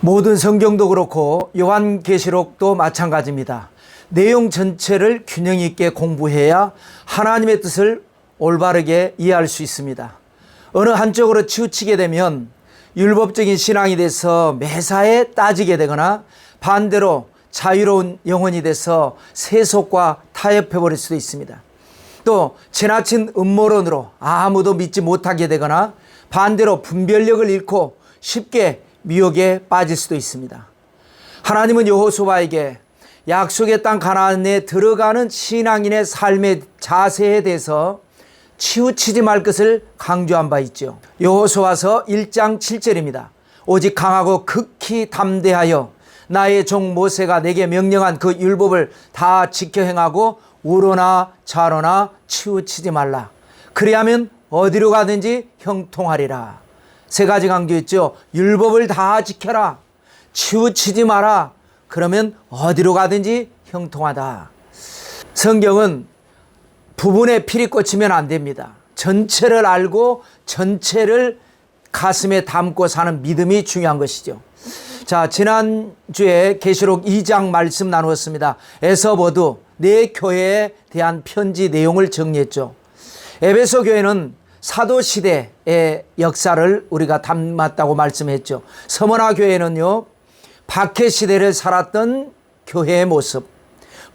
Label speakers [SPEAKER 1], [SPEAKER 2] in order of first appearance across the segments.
[SPEAKER 1] 모든 성경도 그렇고 요한계시록도 마찬가지입니다. 내용 전체를 균형 있게 공부해야 하나님의 뜻을 올바르게 이해할 수 있습니다. 어느 한쪽으로 치우치게 되면 율법적인 신앙이 돼서 매사에 따지게 되거나 반대로 자유로운 영혼이 돼서 세속과 타협해버릴 수도 있습니다. 또 지나친 음모론으로 아무도 믿지 못하게 되거나 반대로 분별력을 잃고 쉽게 미혹에 빠질 수도 있습니다. 하나님은 여호수아에게 약속의 땅 가나안에 들어가는 신앙인의 삶의 자세에 대해서 치우치지 말 것을 강조한 바 있죠. 여호수아서 1장 7절입니다. 오직 강하고 극히 담대하여 나의 종 모세가 내게 명령한 그 율법을 다 지켜 행하고 우로나 좌로나 치우치지 말라. 그리하면 어디로 가든지 형통하리라. 세 가지 강조했죠. 율법을 다 지켜라. 치우치지 마라. 그러면 어디로 가든지 형통하다. 성경은 부분에 피리 꽂히면 안 됩니다. 전체를 알고 전체를 가슴에 담고 사는 믿음이 중요한 것이죠. 자, 지난주에 계시록 2장 말씀 나누었습니다. 에서보드 네 교회에 대한 편지 내용을 정리했죠. 에베소 교회는 사도시대의 역사를 우리가 담았다고 말씀했죠. 서머나 교회는요, 박해시대를 살았던 교회의 모습,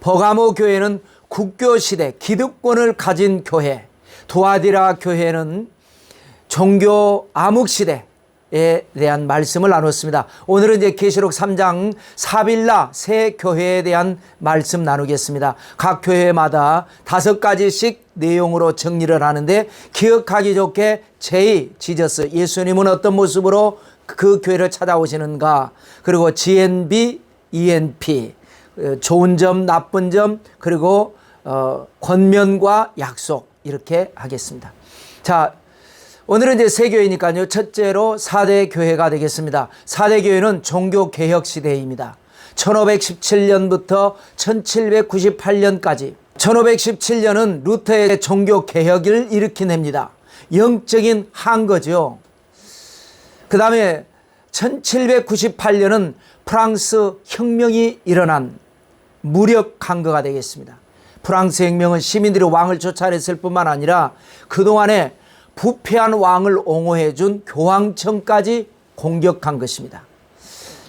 [SPEAKER 1] 버가모 교회는 국교시대 기득권을 가진 교회, 두아디라 교회는 종교 암흑시대에 대한 말씀을 나눴습니다. 오늘은 이제 계시록 3장 사빌라 새 교회에 대한 말씀 나누겠습니다. 각 교회마다 5가지씩 내용으로 정리를 하는데 기억하기 좋게 제2 지저스 예수님은 어떤 모습으로 그 교회를 찾아오시는가, 그리고 GNB, ENP 좋은 점, 나쁜 점, 그리고 권면과 약속 이렇게 하겠습니다. 자, 오늘은 이제 새 교회니까요. 첫째로 4대 교회가 되겠습니다. 4대 교회는 종교개혁 시대입니다. 1517년부터 1798년까지. 1517년은 루터의 종교개혁을 일으킨 해입니다. 영적인 한거죠. 그 다음에 1798년은 프랑스 혁명이 일어난 무력 강거가 되겠습니다. 프랑스 혁명은 시민들이 왕을 쫓아냈을 뿐만 아니라 그동안에 부패한 왕을 옹호해 준 교황청까지 공격한 것입니다.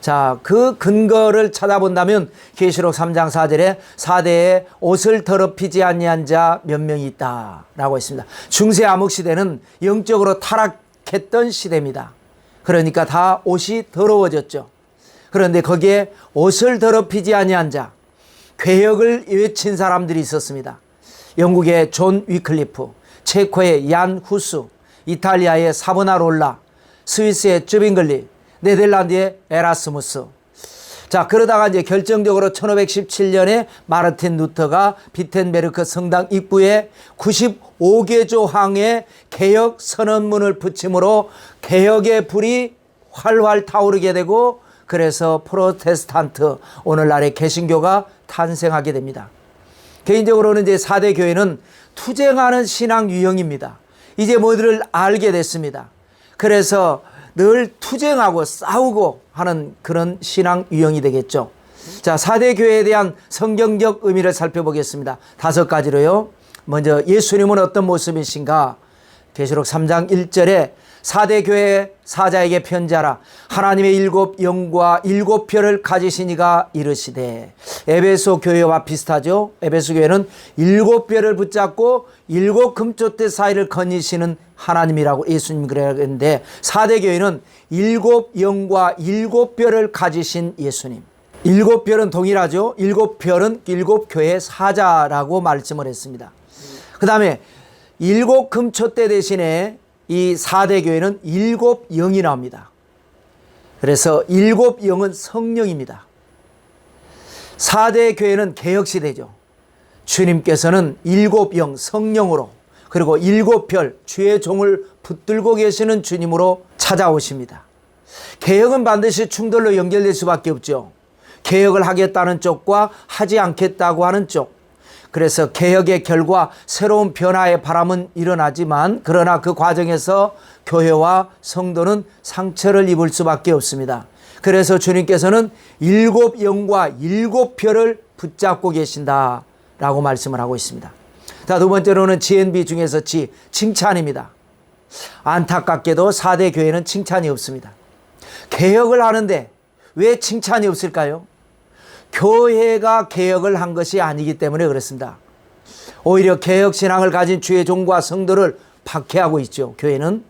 [SPEAKER 1] 자, 그 근거를 찾아본다면 계시록 3장 4절에 4대에 옷을 더럽히지 아니한 자 몇 명이 있다라고 했습니다. 중세 암흑시대는 영적으로 타락했던 시대입니다. 그러니까 다 옷이 더러워졌죠. 그런데 거기에 옷을 더럽히지 아니한 자, 개혁을 외친 사람들이 있었습니다. 영국의 존 위클리프, 체코의 얀 후스, 이탈리아의 사보나롤라, 스위스의 쯔빙글리, 네덜란드의 에라스무스. 자, 그러다가 이제 결정적으로 1517년에 마르틴 루터가 비텐베르크 성당 입구에 95개 조항의 개혁 선언문을 붙임으로 개혁의 불이 활활 타오르게 되고, 그래서 프로테스탄트, 오늘날의 개신교가 탄생하게 됩니다. 개인적으로는 이제 4대 교회는 투쟁하는 신앙 유형입니다. 이제 모두를 알게 됐습니다. 그래서 늘 투쟁하고 싸우고 하는 그런 신앙 유형이 되겠죠. 자, 4대 교회에 대한 성경적 의미를 살펴보겠습니다. 5가지로요. 먼저 예수님은 어떤 모습이신가? 계시록 3장 1절에 4대 교회 사자에게 편지하라. 하나님의 7 영과 7 별을 가지신 이가 이르시되. 에베소 교회와 비슷하죠. 에베소 교회는 7 별을 붙잡고 7 금촛대 사이를 거니시는 하나님이라고 예수님 그랬는데, 4대 교회는 7 영과 7 별을 가지신 예수님. 7 별은 동일하죠. 7 별은 7 교회의 사자라고 말씀을 했습니다. 그 다음에 7 금촛대 대신에 이 4대 교회는 7 영이 나옵니다. 그래서 7 영은 성령입니다. 4대 교회는 개혁시대죠. 주님께서는 7 영 성령으로, 그리고 7 별 주의 종을 붙들고 계시는 주님으로 찾아오십니다. 개혁은 반드시 충돌로 연결될 수밖에 없죠. 개혁을 하겠다는 쪽과 하지 않겠다고 하는 쪽. 그래서 개혁의 결과 새로운 변화의 바람은 일어나지만, 그러나 그 과정에서 교회와 성도는 상처를 입을 수밖에 없습니다. 그래서 주님께서는 7영과 7표를 붙잡고 계신다라고 말씀을 하고 있습니다. 자, 두 번째로는 GNB 중에서 G, 칭찬입니다. 안타깝게도 4대 교회는 칭찬이 없습니다. 개혁을 하는데 왜 칭찬이 없을까요? 교회가 개혁을 한 것이 아니기 때문에 그렇습니다. 오히려 개혁신앙을 가진 주의 종과 성도를 박해하고 있죠. 교회는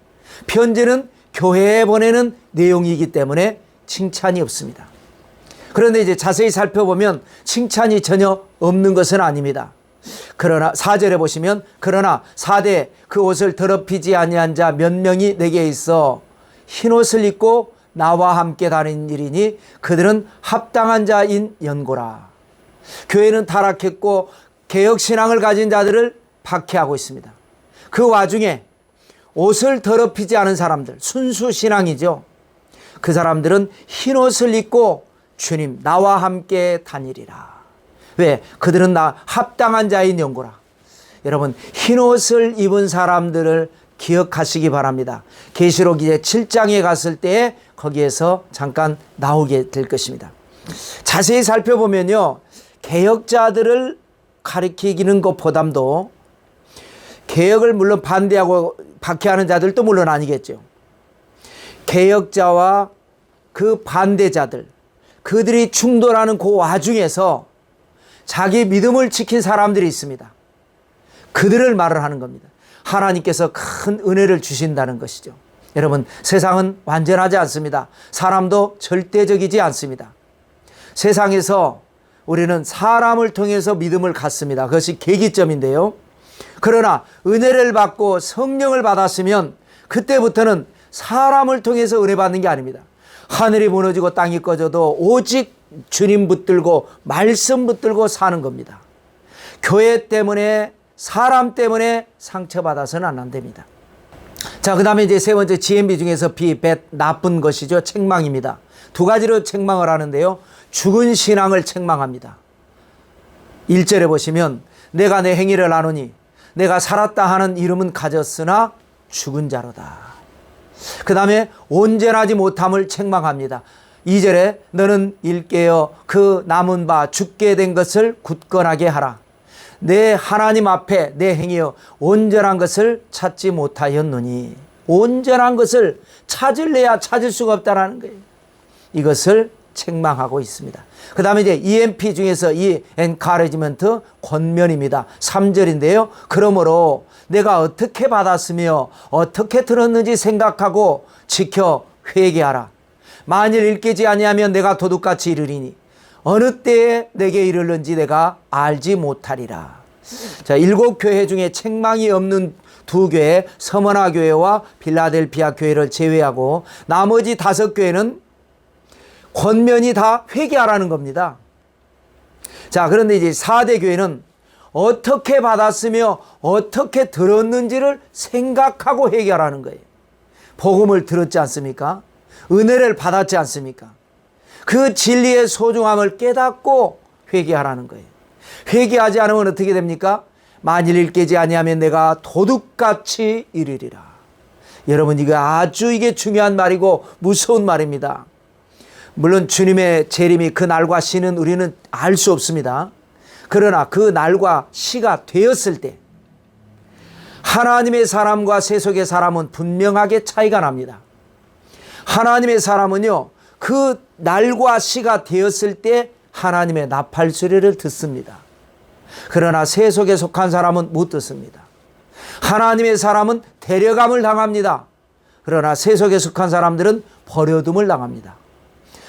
[SPEAKER 1] 편지는 교회에 보내는 내용이기 때문에 칭찬이 없습니다. 그런데 이제 자세히 살펴보면 칭찬이 전혀 없는 것은 아닙니다. 그러나 4절에 보시면 그러나 4대 그 옷을 더럽히지 아니한 자 몇 명이 내게 있어 흰옷을 입고 나와 함께 다니는 일이니 그들은 합당한 자인 연고라. 교회는 타락했고 개혁신앙을 가진 자들을 박해하고 있습니다. 그 와중에 옷을 더럽히지 않은 사람들, 순수신앙이죠. 그 사람들은 흰옷을 입고 주님 나와 함께 다니리라. 왜? 그들은 나 합당한 자인 연고라. 여러분, 흰옷을 입은 사람들을 기억하시기 바랍니다. 계시록 이제 7장에 갔을 때 거기에서 잠깐 나오게 될 것입니다. 자세히 살펴보면요, 개혁자들을 가리키는 것보담도 개혁을 물론 반대하고 박해하는 자들도 물론 아니겠죠. 개혁자와 그 반대자들, 그들이 충돌하는 그 와중에서 자기 믿음을 지킨 사람들이 있습니다. 그들을 말을 하는 겁니다. 하나님께서 큰 은혜를 주신다는 것이죠. 여러분, 세상은 완전하지 않습니다. 사람도 절대적이지 않습니다. 세상에서 우리는 사람을 통해서 믿음을 갖습니다. 그것이 계기점인데요. 그러나 은혜를 받고 성령을 받았으면 그때부터는 사람을 통해서 은혜 받는 게 아닙니다. 하늘이 무너지고 땅이 꺼져도 오직 주님 붙들고 말씀 붙들고 사는 겁니다. 교회 때문에 사람 때문에 상처받아서는 안 됩니다. 자, 그 다음에 이제 세 번째 GNB 중에서 B, bad, 나쁜 것이죠. 책망입니다. 두 가지로 책망을 하는데요. 죽은 신앙을 책망합니다. 1절에 보시면 내가 내 행위를 아노니 내가 살았다 하는 이름은 가졌으나 죽은 자로다. 그 다음에 온전하지 못함을 책망합니다. 2절에 너는 일깨어 그 남은 바 죽게 된 것을 굳건하게 하라. 내 하나님 앞에 내 행위여 온전한 것을 찾지 못하였노니. 온전한 것을 찾을래야 찾을 수가 없다라는 거예요. 이것을 책망하고 있습니다. 그 다음에 이제 EMP 중에서 이 encouragement, 권면입니다. 3절인데요. 그러므로 내가 어떻게 받았으며 어떻게 들었는지 생각하고 지켜 회개하라. 만일 일깨지 아니하면 내가 도둑같이 이르리니 어느 때에 내게 이르는지 내가 알지 못하리라. 자, 7교회 중에 책망이 없는 2교회, 서머나 교회와 필라델피아 교회를 제외하고 나머지 5교회는 권면이 다 회개하라는 겁니다. 자, 그런데 이제 4대 교회는 어떻게 받았으며 어떻게 들었는지를 생각하고 회개하라는 거예요. 복음을 들었지 않습니까? 은혜를 받았지 않습니까? 그 진리의 소중함을 깨닫고 회개하라는 거예요. 회개하지 않으면 어떻게 됩니까? 만일 일깨지 아니하면 내가 도둑같이 이르리라. 여러분, 이게 아주 중요한 말이고 무서운 말입니다. 물론 주님의 재림이 그 날과 시는 우리는 알 수 없습니다. 그러나 그 날과 시가 되었을 때 하나님의 사람과 세속의 사람은 분명하게 차이가 납니다. 하나님의 사람은요, 그 날과 시가 되었을 때 하나님의 나팔 소리를 듣습니다. 그러나 세속에 속한 사람은 못 듣습니다. 하나님의 사람은 데려감을 당합니다. 그러나 세속에 속한 사람들은 버려둠을 당합니다.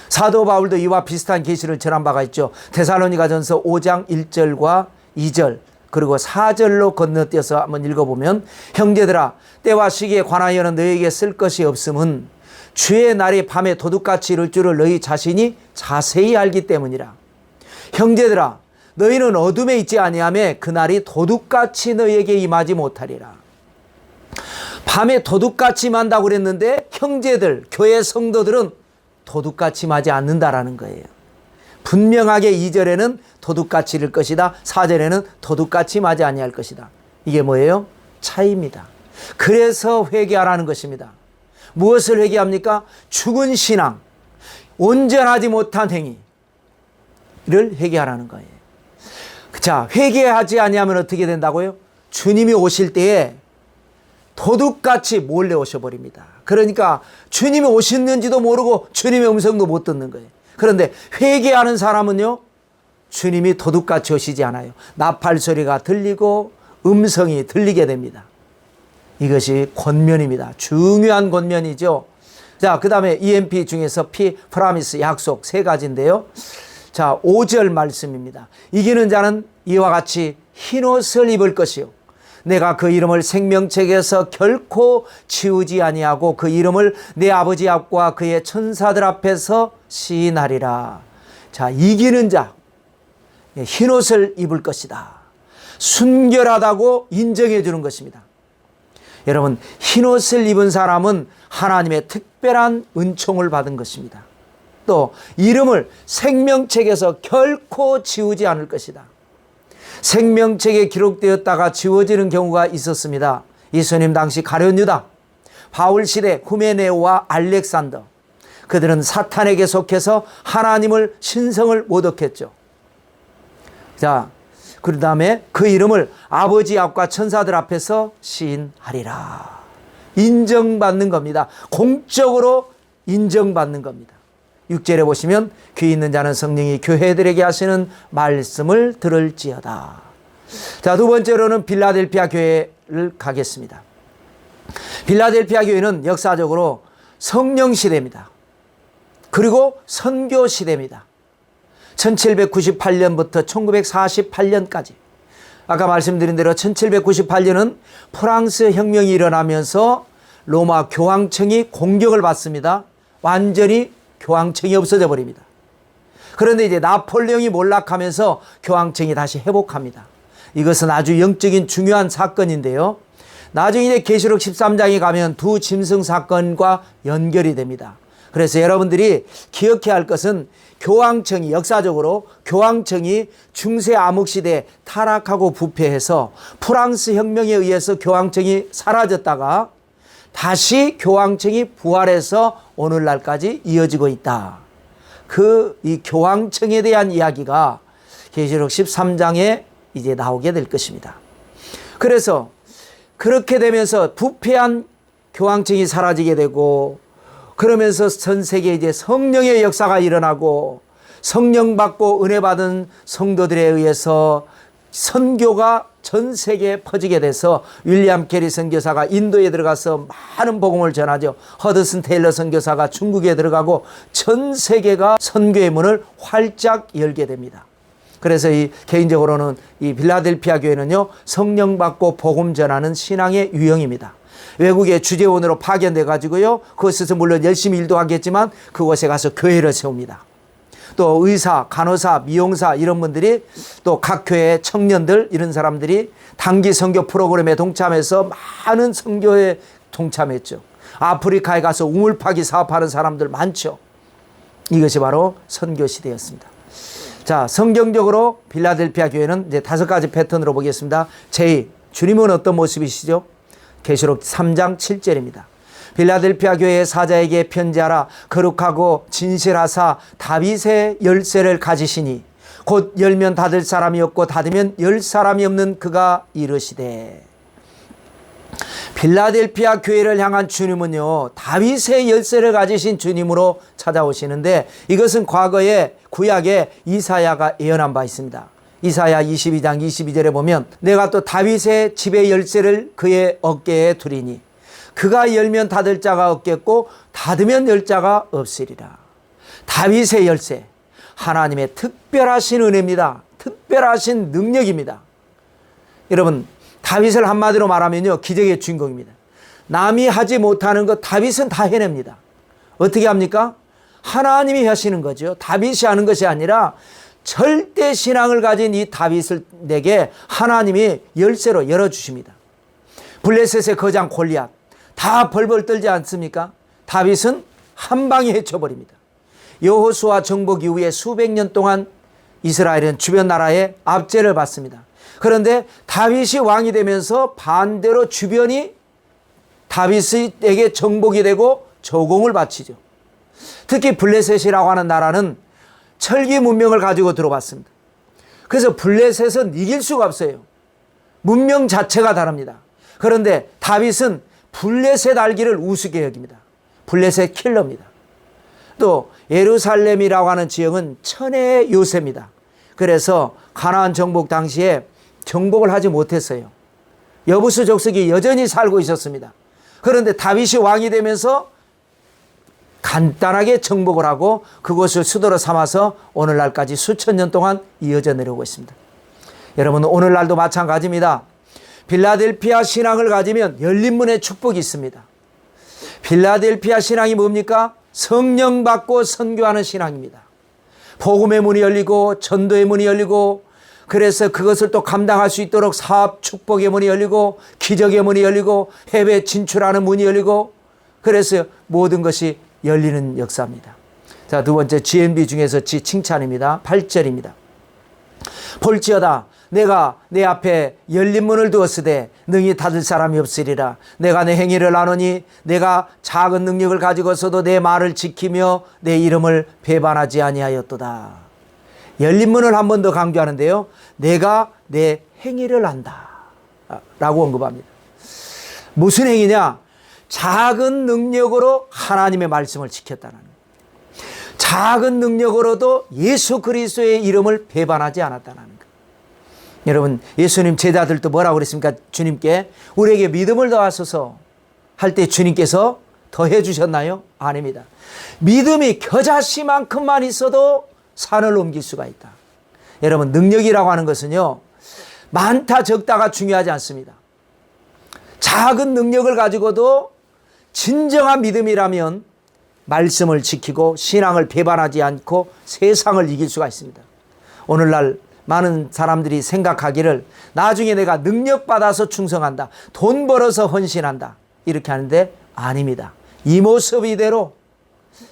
[SPEAKER 1] 사도 바울도 이와 비슷한 계시를 전한 바가 있죠. 데살로니가전서 5장 1절과 2절 그리고 4절로 건너뛰어서 한번 읽어보면 형제들아 때와 시기에 관하여는 너희에게 쓸 것이 없음은 주의 날이 밤에 도둑같이 이를 줄을 너희 자신이 자세히 알기 때문이라. 형제들아 너희는 어둠에 있지 아니하며 그날이 도둑같이 너희에게 임하지 못하리라. 밤에 도둑같이 임한다고 그랬는데 형제들, 교회 성도들은 도둑같이 임하지 않는다라는 거예요. 분명하게 2절에는 도둑같이 이를 것이다. 4절에는 도둑같이 임하지 아니할 것이다. 이게 뭐예요? 차이입니다. 그래서 회개하라는 것입니다. 무엇을 회개합니까? 죽은 신앙, 온전하지 못한 행위를 회개하라는 거예요. 자, 회개하지 아니하면 어떻게 된다고요? 주님이 오실 때에 도둑같이 몰래 오셔버립니다. 그러니까 주님이 오셨는지도 모르고 주님의 음성도 못 듣는 거예요. 그런데 회개하는 사람은요, 주님이 도둑같이 오시지 않아요. 나팔 소리가 들리고 음성이 들리게 됩니다. 이것이 권면입니다. 중요한 권면이죠. 자, 그 다음에 EMP 중에서 프라미스, 약속 세 가지인데요. 자, 5절 말씀입니다. 이기는 자는 이와 같이 흰옷을 입을 것이요, 내가 그 이름을 생명책에서 결코 지우지 아니하고 그 이름을 내 아버지 앞과 그의 천사들 앞에서 시인하리라. 자, 이기는 자, 흰옷을 입을 것이다. 순결하다고 인정해 주는 것입니다. 여러분, 흰옷을 입은 사람은 하나님의 특별한 은총을 받은 것입니다. 또 이름을 생명책에서 결코 지우지 않을 것이다. 생명책에 기록되었다가 지워지는 경우가 있었습니다. 예수님 당시 가룟 유다, 바울 시대 후메네오와 알렉산더, 그들은 사탄에게 속해서 하나님을 신성을 모독했죠. 자, 그 다음에 그 이름을 아버지 앞과 천사들 앞에서 시인하리라. 인정받는 겁니다. 공적으로 인정받는 겁니다. 6절에 보시면 귀 있는 자는 성령이 교회들에게 하시는 말씀을 들을지어다. 자, 두 번째로는 빌라델피아 교회를 가겠습니다. 빌라델피아 교회는 역사적으로 성령 시대입니다. 그리고 선교 시대입니다. 1798년부터 1948년까지. 아까 말씀드린 대로 1798년은 프랑스 혁명이 일어나면서 로마 교황청이 공격을 받습니다. 완전히 교황청이 없어져 버립니다. 그런데 이제 나폴레옹이 몰락하면서 교황청이 다시 회복합니다. 이것은 아주 영적인 중요한 사건인데요. 나중에 이제 계시록 13장에 가면 두 짐승 사건과 연결이 됩니다. 그래서 여러분들이 기억해야 할 것은 교황청이, 역사적으로 교황청이 중세 암흑시대에 타락하고 부패해서 프랑스 혁명에 의해서 교황청이 사라졌다가 다시 교황청이 부활해서 오늘날까지 이어지고 있다. 이 교황청에 대한 이야기가 계시록 13장에 이제 나오게 될 것입니다. 그래서 그렇게 되면서 부패한 교황청이 사라지게 되고, 그러면서 전 세계에 이제 성령의 역사가 일어나고, 성령 받고 은혜 받은 성도들에 의해서 선교가 전 세계에 퍼지게 돼서 윌리엄 캐리 선교사가 인도에 들어가서 많은 복음을 전하죠. 허드슨 테일러 선교사가 중국에 들어가고 전 세계가 선교의 문을 활짝 열게 됩니다. 그래서 개인적으로는 이 빌라델피아 교회는요, 성령 받고 복음 전하는 신앙의 유형입니다. 외국의 주재원으로 파견돼 가지고요, 그곳에서 물론 열심히 일도 하겠지만 그곳에 가서 교회를 세웁니다. 또 의사, 간호사, 미용사 이런 분들이, 또 각 교회 청년들 이런 사람들이 단기 선교 프로그램에 동참해서 많은 선교에 동참했죠. 아프리카에 가서 우물 파기 사업하는 사람들 많죠. 이것이 바로 선교 시대였습니다. 자, 성경적으로 빌라델피아 교회는 이제 5가지 패턴으로 보겠습니다. 제2, 주님은 어떤 모습이시죠? 계시록 3장 7절입니다. 빌라델피아 교회의 사자에게 편지하라. 거룩하고 진실하사 다윗의 열쇠를 가지시니 곧 열면 닫을 사람이 없고 닫으면 열 사람이 없는 그가 이르시되. 빌라델피아 교회를 향한 주님은요, 다윗의 열쇠를 가지신 주님으로 찾아오시는데, 이것은 과거에 구약에 이사야가 예언한 바 있습니다. 이사야 22장 22절에 보면 내가 또 다윗의 집의 열쇠를 그의 어깨에 두리니 그가 열면 닫을 자가 없겠고 닫으면 열 자가 없으리라. 다윗의 열쇠, 하나님의 특별하신 은혜입니다. 특별하신 능력입니다. 여러분, 다윗을 한마디로 말하면요, 기적의 주인공입니다. 남이 하지 못하는 것 다윗은 다 해냅니다. 어떻게 합니까? 하나님이 하시는 거죠. 다윗이 하는 것이 아니라 절대 신앙을 가진 이 다윗을 내게 하나님이 열쇠로 열어주십니다. 블레셋의 거장 골리앗 다 벌벌 떨지 않습니까? 다윗은 한 방에 해쳐버립니다. 여호수아 정복 이후에 수백 년 동안 이스라엘은 주변 나라의 압제를 받습니다. 그런데 다윗이 왕이 되면서 반대로 주변이 다윗에게 정복이 되고 조공을 바치죠. 특히 블레셋이라고 하는 나라는 철기 문명을 가지고 들어왔습니다. 그래서 블레셋은 이길 수가 없어요. 문명 자체가 다릅니다. 그런데 다윗은 블레셋 알기를 우습게 여깁니다. 블레셋 킬러입니다. 또 예루살렘이라고 하는 지역은 천의 요새입니다. 그래서 가나안 정복 당시에 정복을 하지 못했어요. 여부수 족속이 여전히 살고 있었습니다. 그런데 다윗이 왕이 되면서 간단하게 정복을 하고 그곳을 수도로 삼아서 오늘날까지 수천 년 동안 이어져 내려오고 있습니다. 여러분, 오늘날도 마찬가지입니다. 필라델피아 신앙을 가지면 열린 문의 축복이 있습니다. 필라델피아 신앙이 뭡니까? 성령 받고 선교하는 신앙입니다. 복음의 문이 열리고 전도의 문이 열리고, 그래서 그것을 또 감당할 수 있도록 사업 축복의 문이 열리고, 기적의 문이 열리고, 해외 진출하는 문이 열리고, 그래서 모든 것이 열리는 역사입니다. 자, 두 번째 GMB 중에서 칭찬입니다. 8절입니다. 볼지어다 내가 내 앞에 열린 문을 두었으되 능히 닫을 사람이 없으리라. 내가 내 행위를 아노니 내가 작은 능력을 가지고서도 내 말을 지키며 내 이름을 배반하지 아니하였도다. 열린 문을 한 번 더 강조하는데요. 내가 내 행위를 안다 라고 언급합니다. 무슨 행위냐? 작은 능력으로 하나님의 말씀을 지켰다는 거예요. 작은 능력으로도 예수 그리스도의 이름을 배반하지 않았다는 거예요. 여러분, 예수님 제자들도 뭐라고 그랬습니까? 주님께 우리에게 믿음을 더하소서 할 때 주님께서 더해 주셨나요? 아닙니다. 믿음이 겨자씨만큼만 있어도 산을 옮길 수가 있다. 여러분, 능력이라고 하는 것은요, 많다 적다가 중요하지 않습니다. 작은 능력을 가지고도 진정한 믿음이라면 말씀을 지키고 신앙을 배반하지 않고 세상을 이길 수가 있습니다. 오늘날 많은 사람들이 생각하기를 나중에 내가 능력받아서 충성한다, 돈 벌어서 헌신한다, 이렇게 하는데 아닙니다. 이 모습 이대로.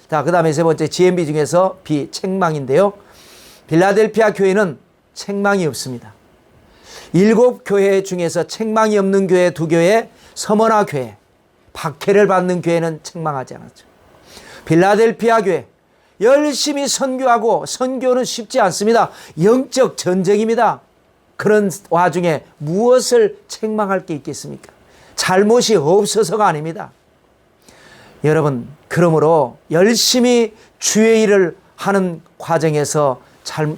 [SPEAKER 1] 자, 그 다음에 세 번째 GMB 중에서 B, 책망인데요. 필라델피아 교회는 책망이 없습니다. 7교회 중에서 책망이 없는 교회 2교회, 서머나 교회, 박해를 받는 교회는 책망하지 않았죠. 필라델피아 교회 열심히 선교하고, 선교는 쉽지 않습니다. 영적 전쟁입니다. 그런 와중에 무엇을 책망할 게 있겠습니까? 잘못이 없어서가 아닙니다. 여러분, 그러므로 열심히 주의 일을 하는 과정에서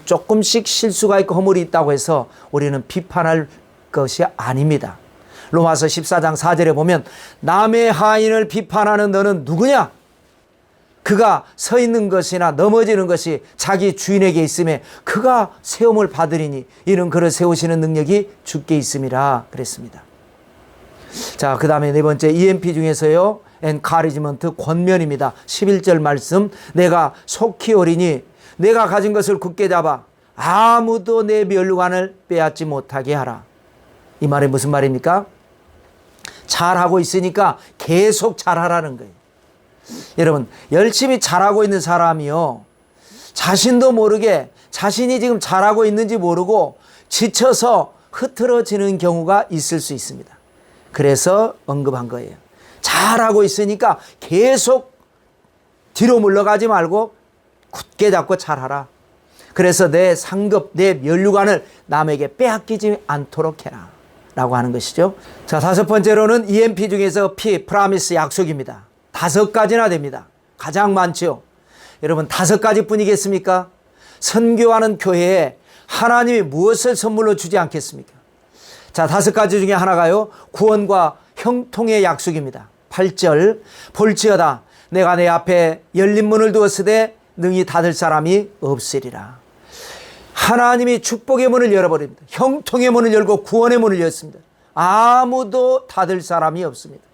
[SPEAKER 1] 조금씩 실수가 있고 허물이 있다고 해서 우리는 비판할 것이 아닙니다. 로마서 14장 4절에 보면 남의 하인을 비판하는 너는 누구냐? 그가 서 있는 것이나 넘어지는 것이 자기 주인에게 있음에 그가 세움을 받으리니 이는 그를 세우시는 능력이 주께 있음이라 그랬습니다. 자, 그 다음에 네 번째 EMP 중에서요, 엔카리지먼트, 권면입니다. 11절 말씀, 내가 속히 오리니 내가 가진 것을 굳게 잡아 아무도 내 멸관을 빼앗지 못하게 하라. 이 말이 무슨 말입니까? 잘하고 있으니까 계속 잘하라는 거예요. 여러분, 열심히 잘하고 있는 사람이요, 자신도 모르게 자신이 지금 잘하고 있는지 모르고 지쳐서 흐트러지는 경우가 있을 수 있습니다. 그래서 언급한 거예요. 잘하고 있으니까 계속 뒤로 물러가지 말고 굳게 잡고 잘하라. 그래서 내 상급, 내 면류관을 남에게 빼앗기지 않도록 해라 라고 하는 것이죠. 자, 다섯 번째로는 EMP 중에서 P, 프라미스, 약속입니다. 5가지나 됩니다. 가장 많죠. 여러분, 5가지 뿐이겠습니까? 선교하는 교회에 하나님이 무엇을 선물로 주지 않겠습니까? 자, 5가지 중에 하나가요, 구원과 형통의 약속입니다. 8절, 볼지어다 내가 내 앞에 열린 문을 두었으되 능히 닫을 사람이 없으리라. 하나님이 축복의 문을 열어버립니다. 형통의 문을 열고 구원의 문을 열었습니다. 아무도 닫을 사람이 없습니다.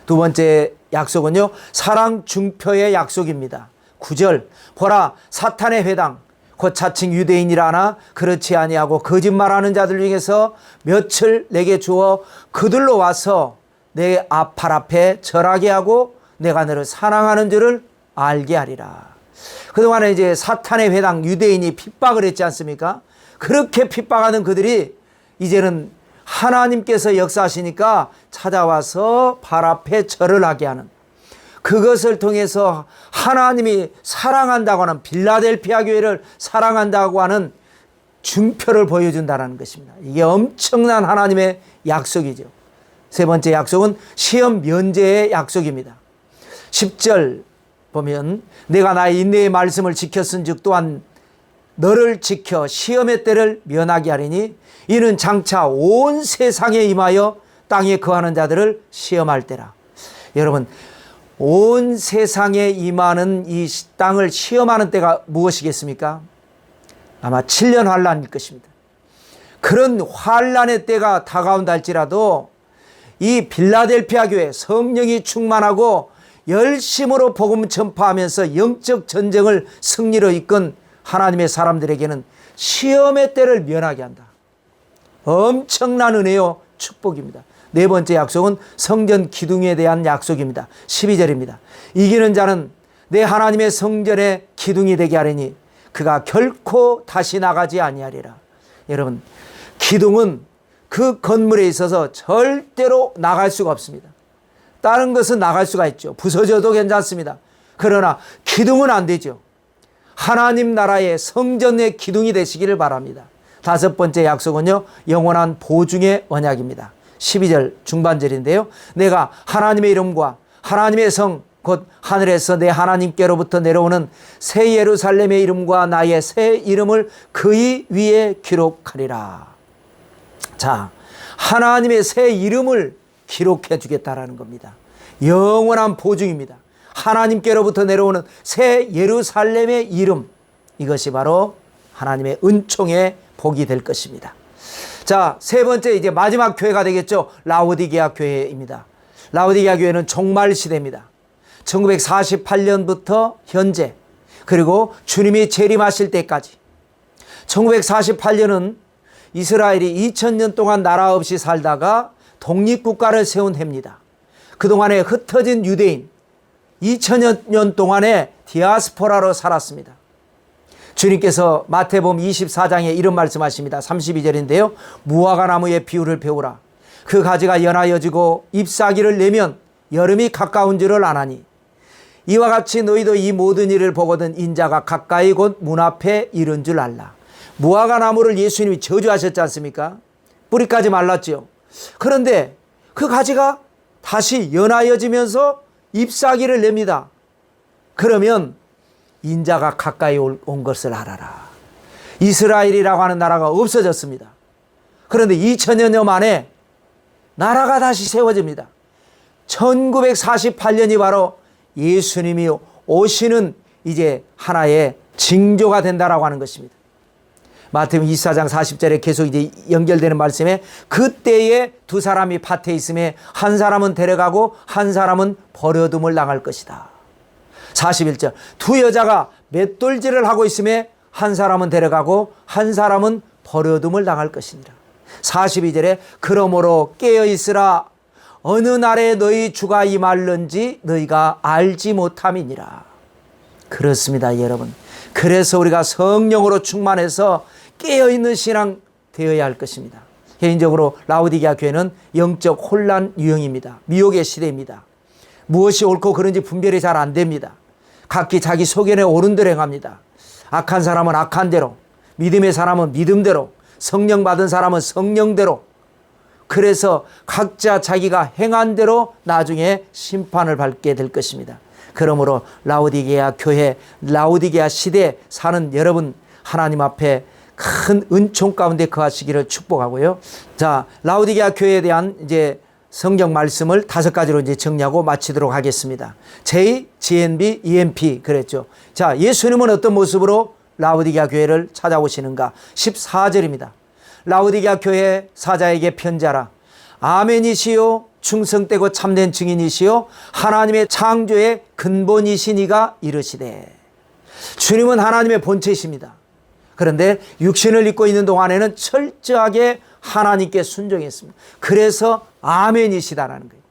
[SPEAKER 1] 두 번째 약속은요, 사랑 중표의 약속입니다. 9절, 보라 사탄의 회당 곧 자칭 유대인이라 하나 그렇지 아니하고 거짓말하는 자들 중에서 몇을 내게 주어 그들로 와서 내 팔 앞에 절하게 하고 내가 너를 사랑하는 줄을 알게 하리라. 그동안에 이제 사탄의 회당 유대인이 핍박을 했지 않습니까? 그렇게 핍박하는 그들이 이제는 하나님께서 역사하시니까 찾아와서 발 앞에 절을 하게 하는, 그것을 통해서 하나님이 사랑한다고 하는, 빌라델피아 교회를 사랑한다고 하는 증표를 보여준다는 것입니다. 이게 엄청난 하나님의 약속이죠. 세 번째 약속은 시험 면제의 약속입니다. 10절 보면 내가 나의 인내의 말씀을 지켰은즉 또한 너를 지켜 시험의 때를 면하게 하리니 이는 장차 온 세상에 임하여 땅에 거하는 자들을 시험할 때라. 여러분, 온 세상에 임하는 이 땅을 시험하는 때가 무엇이겠습니까? 아마 7년 환란일 것입니다. 그런 환란의 때가 다가온다 할지라도 이 빌라델피아 교회 성령이 충만하고 열심으로 복음 전파하면서 영적 전쟁을 승리로 이끈 하나님의 사람들에게는 시험의 때를 면하게 한다. 엄청난 은혜요 축복입니다. 네 번째 약속은 성전 기둥에 대한 약속입니다. 12절입니다. 이기는 자는 내 하나님의 성전의 기둥이 되게 하리니 그가 결코 다시 나가지 아니하리라. 여러분, 기둥은 그 건물에 있어서 절대로 나갈 수가 없습니다. 다른 것은 나갈 수가 있죠. 부서져도 괜찮습니다. 그러나 기둥은 안 되죠. 하나님 나라의 성전의 기둥이 되시기를 바랍니다. 다섯 번째 약속은요, 영원한 보증의 언약입니다. 12절 중반절인데요. 내가 하나님의 이름과 하나님의 성 곧 하늘에서 내 하나님께로부터 내려오는 새 예루살렘의 이름과 나의 새 이름을 그의 위에 기록하리라. 자, 하나님의 새 이름을 기록해 주겠다라는 겁니다. 영원한 보증입니다. 하나님께로부터 내려오는 새 예루살렘의 이름, 이것이 바로 하나님의 은총의 복이 될 것입니다. 자, 세 번째 이제 마지막 교회가 되겠죠. 라오디게아 교회입니다. 라오디게아 교회는 종말 시대입니다. 1948년부터 현재, 그리고 주님이 재림하실 때까지. 1948년은 이스라엘이 2000년 동안 나라 없이 살다가 독립국가를 세운 해입니다. 그동안에 흩어진 유대인 2000년 동안에 디아스포라로 살았습니다. 주님께서 마태복음 24장에 이런 말씀하십니다. 32절인데요. 무화과 나무의 비유를 배우라. 그 가지가 연하여지고 잎사귀를 내면 여름이 가까운 줄을 아나니 이와 같이 너희도 이 모든 일을 보거든 인자가 가까이 곧 문 앞에 이른 줄 알라. 무화과 나무를 예수님이 저주하셨지 않습니까? 뿌리까지 말랐죠. 그런데 그 가지가 다시 연하여지면서 잎사귀를 냅니다. 그러면 인자가 가까이 온 것을 알아라. 이스라엘이라고 하는 나라가 없어졌습니다. 그런데 2000여 만에 나라가 다시 세워집니다. 1948년이 바로 예수님이 오시는 이제 하나의 징조가 된다라고 하는 것입니다. 마태복음 24장 40절에 계속 이제 연결되는 말씀에 그때에 두 사람이 밭에 있음에 한 사람은 데려가고 한 사람은 버려둠을 당할 것이다. 41절 두 여자가 맷돌질을 하고 있음에 한 사람은 데려가고 한 사람은 버려둠을 당할 것이니라. 42절에 그러므로 깨어있으라. 어느 날에 너희 주가 임할는지 너희가 알지 못함이니라. 그렇습니다, 여러분. 그래서 우리가 성령으로 충만해서 깨어있는 신앙 되어야 할 것입니다. 개인적으로 라오디게아 교회는 영적 혼란 유형입니다. 미혹의 시대입니다. 무엇이 옳고 그른지 분별이 잘 안 됩니다. 각기 자기 소견에 옳은 대로 행합니다. 악한 사람은 악한 대로, 믿음의 사람은 믿음대로, 성령 받은 사람은 성령대로. 그래서 각자 자기가 행한 대로 나중에 심판을 받게 될 것입니다. 그러므로 라오디게아 교회, 라오디게아 시대에 사는 여러분, 하나님 앞에 큰 은총 가운데 거하시기를 축복하고요. 자, 라오디게아 교회에 대한 이제 성경 말씀을 5가지로 이제 정리하고 마치도록 하겠습니다. J, GNB, EMP 그랬죠. 자, 예수님은 어떤 모습으로 라오디게아 교회를 찾아오시는가? 14절입니다. 라오디게아 교회 사자에게 편지하라. 아멘이시요 충성되고 참된 증인이시요 하나님의 창조의 근본이신 이가 이르시되. 주님은 하나님의 본체이십니다. 그런데 육신을 입고 있는 동안에는 철저하게 하나님께 순종했습니다. 그래서 아멘이시다라는 거예요.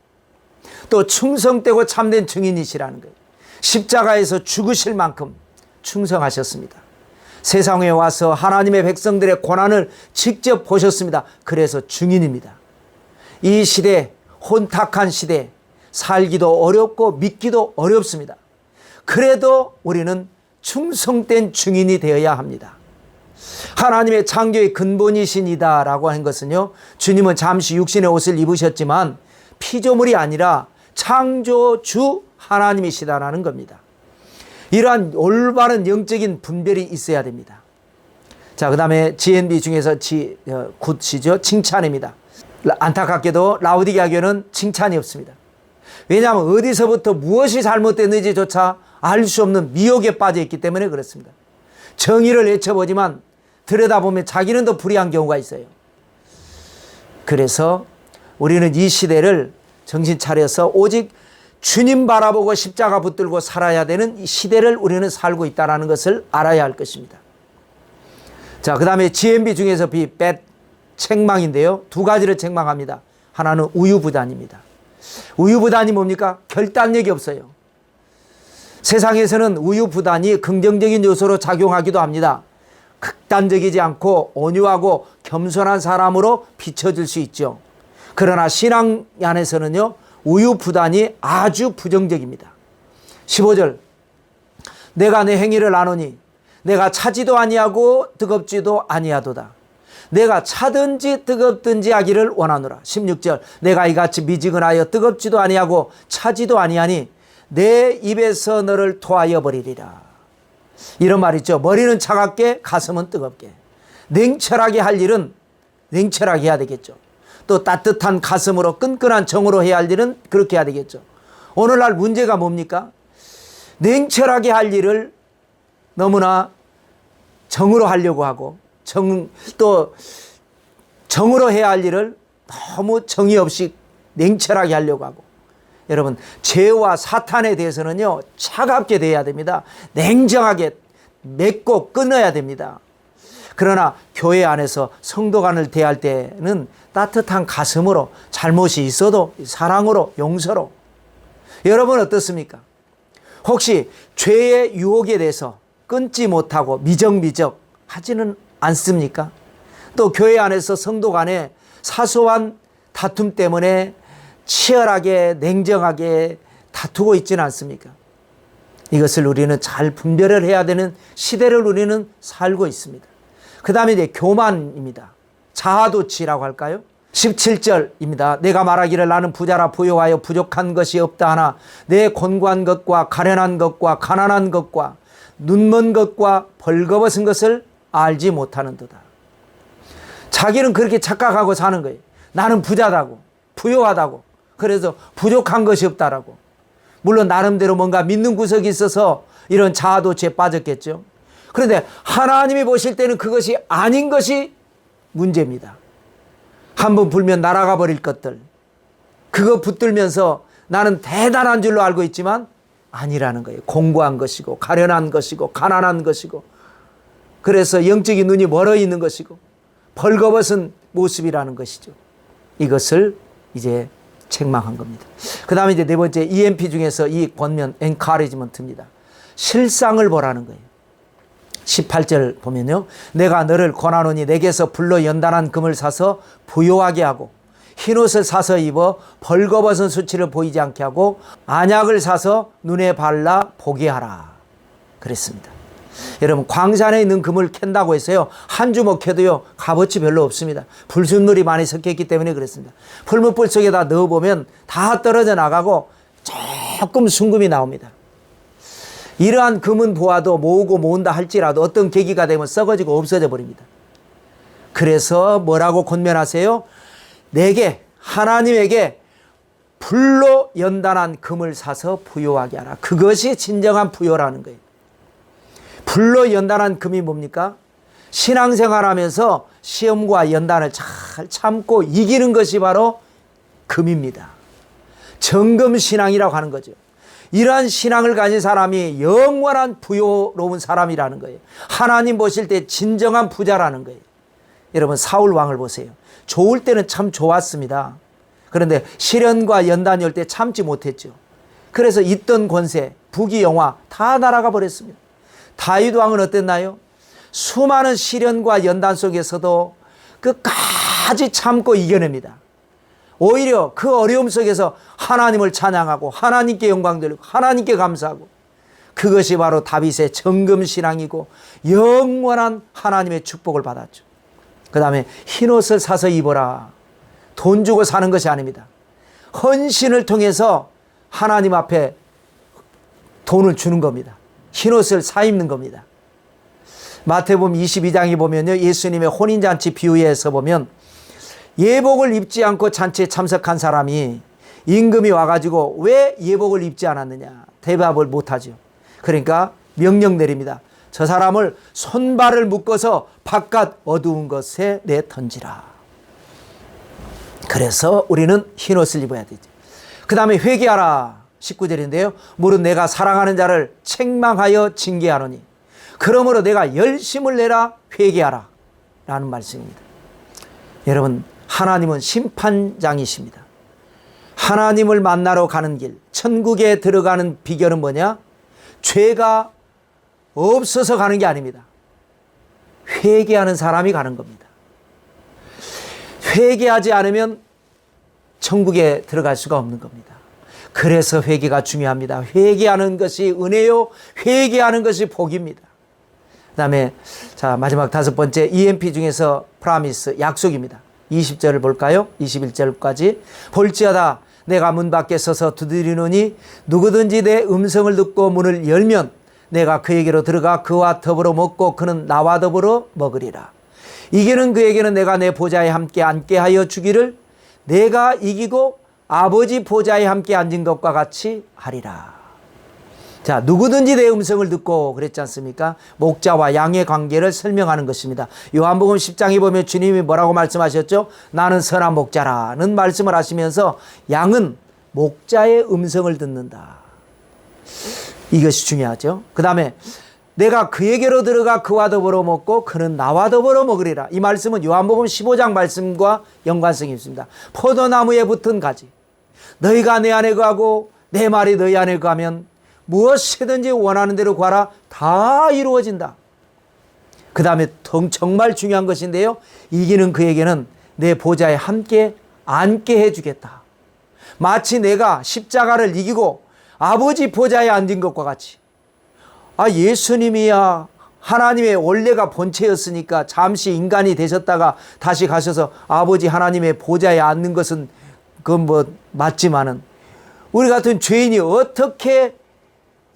[SPEAKER 1] 또 충성되고 참된 증인이시라는 거예요. 십자가에서 죽으실 만큼 충성하셨습니다. 세상에 와서 하나님의 백성들의 고난을 직접 보셨습니다. 그래서 증인입니다. 이 시대, 혼탁한 시대, 살기도 어렵고 믿기도 어렵습니다. 그래도 우리는 충성된 증인이 되어야 합니다. 하나님의 창조의 근본이신이다 라고 한 것은요, 주님은 잠시 육신의 옷을 입으셨지만 피조물이 아니라 창조주 하나님이시다라는 겁니다. 이러한 올바른 영적인 분별이 있어야 됩니다. 자, 그 다음에 GNB 중에서 굿이죠. 칭찬입니다. 안타깝게도 라우디게아 교회는 칭찬이 없습니다. 왜냐하면 어디서부터 무엇이 잘못됐는지조차 알 수 없는 미혹에 빠져 있기 때문에 그렇습니다. 정의를 외쳐보지만 들여다보면 자기는 더 불의한 경우가 있어요. 그래서 우리는 이 시대를 정신 차려서 오직 주님 바라보고 십자가 붙들고 살아야 되는 이 시대를 우리는 살고 있다는 것을 알아야 할 것입니다. 자, 그 다음에 GMB 중에서 책망인데요. 두 가지를 책망합니다. 하나는 우유부단입니다. 우유부단이 뭡니까? 결단력이 없어요. 세상에서는 우유부단이 긍정적인 요소로 작용하기도 합니다. 극단적이지 않고 온유하고 겸손한 사람으로 비춰질 수 있죠. 그러나 신앙 안에서는요, 우유부단이 아주 부정적입니다. 15절, 내가 내 행위를 아노니 내가 차지도 아니하고 뜨겁지도 아니하도다. 내가 차든지 뜨겁든지 하기를 원하노라. 16절, 내가 이같이 미지근하여 뜨겁지도 아니하고 차지도 아니하니 내 입에서 너를 토하여 버리리라. 이런 말 있죠. 머리는 차갑게 가슴은 뜨겁게. 냉철하게 할 일은 냉철하게 해야 되겠죠. 또 따뜻한 가슴으로 끈끈한 정으로 해야 할 일은 그렇게 해야 되겠죠. 오늘날 문제가 뭡니까? 냉철하게 할 일을 너무나 정으로 하려고 하고 또 정으로 해야 할 일을 너무 정의 없이 냉철하게 하려고 하고, 여러분 죄와 사탄에 대해서는요 차갑게 대해야 됩니다. 냉정하게 맺고 끊어야 됩니다. 그러나 교회 안에서 성도 간을 대할 때는 따뜻한 가슴으로, 잘못이 있어도 사랑으로, 용서로. 여러분 어떻습니까? 혹시 죄의 유혹에 대해서 끊지 못하고 미적미적 하지는 않습니까? 또 교회 안에서 성도 간에 사소한 다툼 때문에 치열하게 냉정하게 다투고 있지는 않습니까? 이것을 우리는 잘 분별을 해야 되는 시대를 우리는 살고 있습니다. 그 다음에 이제 교만입니다. 자아도취라고 할까요? 17절입니다. 내가 말하기를 나는 부자라 부요하여 부족한 것이 없다 하나 내 곤고한 것과 가련한 것과 가난한 것과 눈먼 것과 벌거벗은 것을 알지 못하는도다. 자기는 그렇게 착각하고 사는 거예요. 나는 부자다고, 부요하다고, 그래서 부족한 것이 없다라고. 물론 나름대로 뭔가 믿는 구석이 있어서 이런 자아도취에 빠졌겠죠. 그런데 하나님이 보실 때는 그것이 아닌 것이 문제입니다. 한번 불면 날아가 버릴 것들, 그거 붙들면서 나는 대단한 줄로 알고 있지만 아니라는 거예요. 공고한 것이고 가련한 것이고 가난한 것이고, 그래서 영적인 눈이 멀어 있는 것이고 벌거벗은 모습이라는 것이죠. 이것을 이제 책망한 겁니다. 그 다음에 이제 네 번째 EMP 중에서 이 권면 encouragement입니다. 실상을 보라는 거예요. 18절 보면요. 내가 너를 권하노니 내게서 불로 연단한 금을 사서 부요하게 하고 흰옷을 사서 입어 벌거벗은 수치를 보이지 않게 하고 안약을 사서 눈에 발라 보게 하라 그랬습니다. 여러분 광산에 있는 금을 캔다고 해서요 한 주먹 캐도요 값어치 별로 없습니다. 불순물이 많이 섞여 있기 때문에 그렇습니다. 풀무불 속에다 넣어보면 다 떨어져 나가고 조금 순금이 나옵니다. 이러한 금은 보아도 모으고 모은다 할지라도 어떤 계기가 되면 썩어지고 없어져 버립니다. 그래서 뭐라고 권면하세요? 내게, 하나님에게 불로 연단한 금을 사서 부요하게 하라. 그것이 진정한 부요라는 거예요. 불로 연단한 금이 뭡니까? 신앙생활하면서 시험과 연단을 잘 참고 이기는 것이 바로 금입니다. 정금신앙이라고 하는 거죠. 이러한 신앙을 가진 사람이 영원한 부요로운 사람이라는 거예요. 하나님 보실 때 진정한 부자라는 거예요. 여러분 사울 왕을 보세요. 좋을 때는 참 좋았습니다. 그런데 시련과 연단이 올 때 참지 못했죠. 그래서 있던 권세, 부귀 영화 다 날아가 버렸습니다. 다윗 왕은 어땠나요? 수많은 시련과 연단 속에서도 끝까지 참고 이겨냅니다. 오히려 그 어려움 속에서 하나님을 찬양하고 하나님께 영광 돌리고 하나님께 감사하고, 그것이 바로 다윗의 정금신앙이고 영원한 하나님의 축복을 받았죠. 그 다음에 흰옷을 사서 입어라. 돈 주고 사는 것이 아닙니다. 헌신을 통해서 하나님 앞에 돈을 주는 겁니다. 흰옷을 사 입는 겁니다. 마태복음 22장에 보면요, 예수님의 혼인잔치 비유에서 보면 예복을 입지 않고 잔치에 참석한 사람이 임금이 와가지고 왜 예복을 입지 않았느냐, 대답을 못하죠. 그러니까 명령 내립니다. 저 사람을 손발을 묶어서 바깥 어두운 것에 내던지라. 그래서 우리는 흰옷을 입어야 되죠. 그 다음에 회개하라. 19절인데요. 무릇 내가 사랑하는 자를 책망하여 징계하노니 그러므로 내가 열심을 내라 회개하라 라는 말씀입니다. 여러분, 하나님은 심판장이십니다. 하나님을 만나러 가는 길, 천국에 들어가는 비결은 뭐냐? 죄가 없어서 가는 게 아닙니다. 회개하는 사람이 가는 겁니다. 회개하지 않으면 천국에 들어갈 수가 없는 겁니다. 그래서 회개가 중요합니다. 회개하는 것이 은혜요, 회개하는 것이 복입니다. 그 다음에 자, 마지막 5번째 EMP 중에서 프라미스, 약속입니다. 20절을 볼까요? 21절까지. 볼지어다 내가 문 밖에 서서 두드리노니 누구든지 내 음성을 듣고 문을 열면 내가 그에게로 들어가 그와 더불어 먹고 그는 나와 더불어 먹으리라. 이기는 그에게는 내가 내 보좌에 함께 앉게 하여 주기를 내가 이기고 아버지 보좌에 함께 앉은 것과 같이 하리라. 자, 누구든지 내 음성을 듣고 그랬지 않습니까? 목자와 양의 관계를 설명하는 것입니다. 요한복음 10장에 보면 주님이 뭐라고 말씀하셨죠? 나는 선한 목자라는 말씀을 하시면서 양은 목자의 음성을 듣는다. 이것이 중요하죠. 그 다음에 내가 그에게로 들어가 그와 더불어 먹고 그는 나와 더불어 먹으리라. 이 말씀은 요한복음 15장 말씀과 연관성이 있습니다. 포도나무에 붙은 가지, 너희가 내 안에 거하고 내 말이 너희 안에 거하면 무엇이든지 원하는 대로 구하라. 다 이루어진다. 그 다음에 정말 중요한 것인데요, 이기는 그에게는 내 보좌에 함께 앉게 해주겠다. 마치 내가 십자가를 이기고 아버지 보좌에 앉은 것과 같이. 예수님이야 하나님의 원래가 본체였으니까 잠시 인간이 되셨다가 다시 가셔서 아버지 하나님의 보좌에 앉는 것은 그건 뭐 맞지만은, 우리 같은 죄인이 어떻게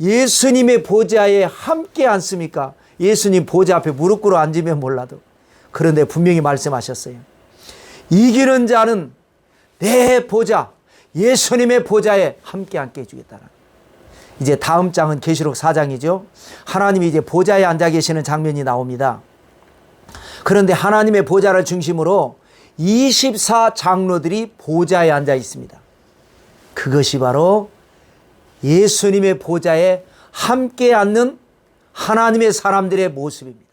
[SPEAKER 1] 예수님의 보좌에 함께 앉습니까? 예수님 보좌 앞에 무릎 꿇어 앉으면 몰라도. 그런데 분명히 말씀하셨어요. 이기는 자는 내 보좌, 예수님의 보좌에 함께 앉게 해주겠다는. 이제 다음 장은 계시록 4장이죠. 하나님이 이제 보좌에 앉아 계시는 장면이 나옵니다. 그런데 하나님의 보좌를 중심으로 24장로들이 보좌에 앉아 있습니다. 그것이 바로 예수님의 보좌에 함께 앉는 하나님의 사람들의 모습입니다.